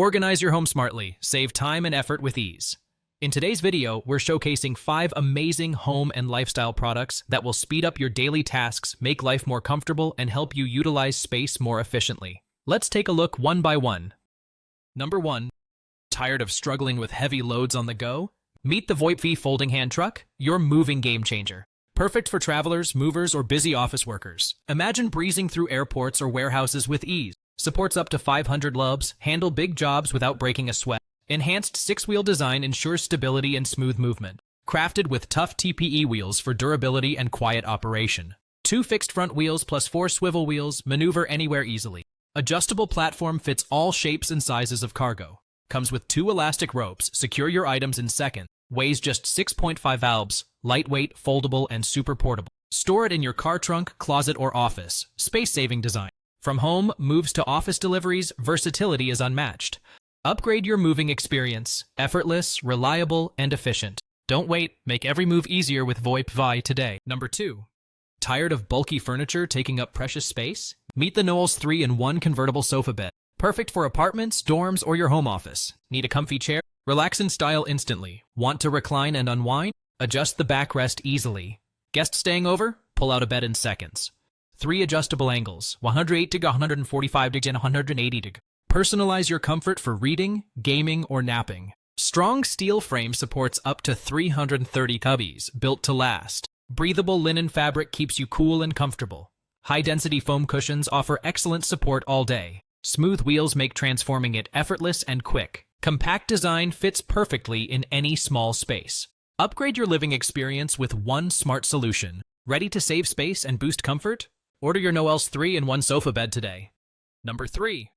Organize your home smartly, save time and effort with ease. In today's video, we're showcasing 5 amazing home and lifestyle products that will speed up your daily tasks, make life more comfortable, and help you utilize space more efficiently. Let's take a look one by one. Number 1. Tired of struggling with heavy loads on the go? Meet the Voipvai folding hand truck, your moving game changer. Perfect for travelers, movers, or busy office workers. Imagine breezing through airports or warehouses with ease. Supports up to 500 lbs, handle big jobs without breaking a sweat. Enhanced 6-wheel design ensures stability and smooth movement. Crafted with tough TPE wheels for durability and quiet operation. 2 fixed front wheels plus 4 swivel wheels maneuver anywhere easily. Adjustable platform fits all shapes and sizes of cargo. Comes with 2 elastic ropes, secure your items in seconds. Weighs just 6.5 lbs, lightweight, foldable, and super portable. Store it in your car trunk, closet, or office. Space-saving design. From home moves to office deliveries, versatility is unmatched. Upgrade your moving experience. Effortless, reliable, and efficient. Don't wait. Make every move easier with Voipvai today. Number 2. Tired of bulky furniture taking up precious space? Meet the Knowles 3-in-1 convertible sofa bed. Perfect for apartments, dorms, or your home office. Need a comfy chair? Relax in style instantly. Want to recline and unwind? Adjust the backrest easily. Guest staying over? Pull out a bed in seconds. 3 adjustable angles, 108 deg, 145 deg, and 180 deg. Personalize your comfort for reading, gaming, or napping. Strong steel frame supports up to 330 cubbies, built to last. Breathable linen fabric keeps you cool and comfortable. High-density foam cushions offer excellent support all day. Smooth wheels make transforming it effortless and quick. Compact design fits perfectly in any small space. Upgrade your living experience with one smart solution. Ready to save space and boost comfort? Order your Noelle's 3-in-1 sofa bed today. Number 3.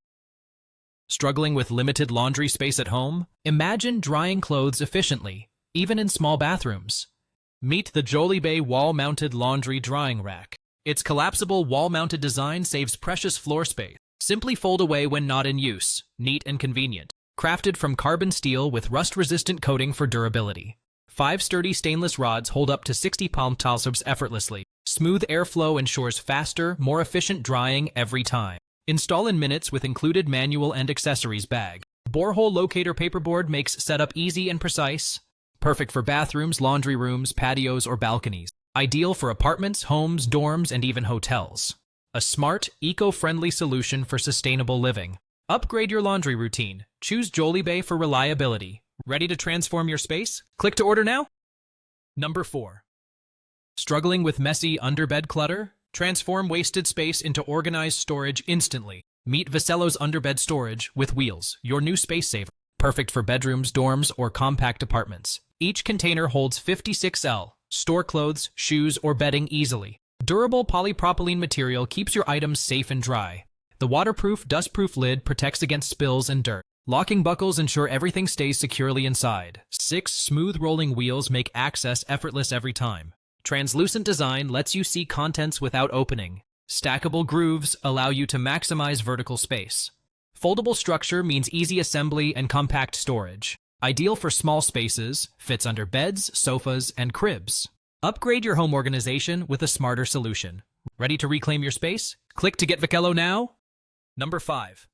Struggling with limited laundry space at home? Imagine drying clothes efficiently, even in small bathrooms. Meet the Jolie wall-mounted laundry drying rack. Its collapsible wall-mounted design saves precious floor space. Simply fold away when not in use. Neat and convenient. Crafted from carbon steel with rust-resistant coating for durability. 5 sturdy stainless rods hold up to 60 palm towels effortlessly. Smooth airflow ensures faster, more efficient drying every time. Install in minutes with included manual and accessories bag. Borehole locator paperboard makes setup easy and precise. Perfect for bathrooms, laundry rooms, patios, or balconies. Ideal for apartments, homes, dorms, and even hotels. A smart, eco-friendly solution for sustainable living. Upgrade your laundry routine. Choose Jolie for reliability. Ready to transform your space? Click to order now. Number 4. Struggling with messy underbed clutter? Transform wasted space into organized storage instantly. Meet Vitello's underbed storage with wheels, your new space saver. Perfect for bedrooms, dorms, or compact apartments. Each container holds 56L. Store clothes, shoes, or bedding easily. Durable polypropylene material keeps your items safe and dry. The waterproof, dustproof lid protects against spills and dirt. Locking buckles ensure everything stays securely inside. 6 smooth rolling wheels make access effortless every time. Translucent design lets you see contents without opening. Stackable grooves allow you to maximize vertical space. Foldable structure means easy assembly and compact storage. Ideal for small spaces, fits under beds, sofas, and cribs. Upgrade your home organization with a smarter solution. Ready to reclaim your space? Click to get Vitello now. Number 5.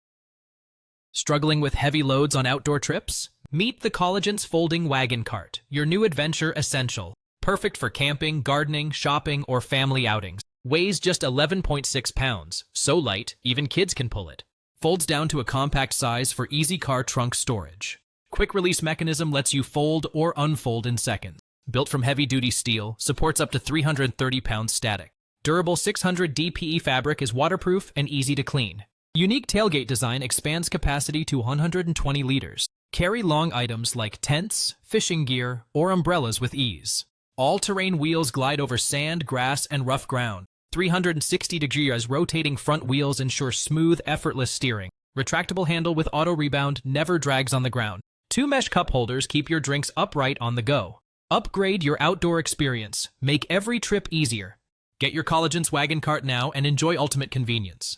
Struggling with heavy loads on outdoor trips? Meet the Collen's folding wagon cart, your new adventure essential. Perfect for camping, gardening, shopping, or family outings. Weighs just 11.6 pounds, so light, even kids can pull it. Folds down to a compact size for easy car trunk storage. Quick release mechanism lets you fold or unfold in seconds. Built from heavy-duty steel, supports up to 330 pounds static. Durable 600 DPE fabric is waterproof and easy to clean. Unique tailgate design expands capacity to 120 liters. Carry long items like tents, fishing gear, or umbrellas with ease. All-terrain wheels glide over sand, grass, and rough ground. 360 degrees rotating front wheels ensure smooth, effortless steering. Retractable handle with auto rebound never drags on the ground. 2 mesh cup holders keep your drinks upright on the go. Upgrade your outdoor experience. Make every trip easier. Get your Collen's wagon cart now and enjoy ultimate convenience.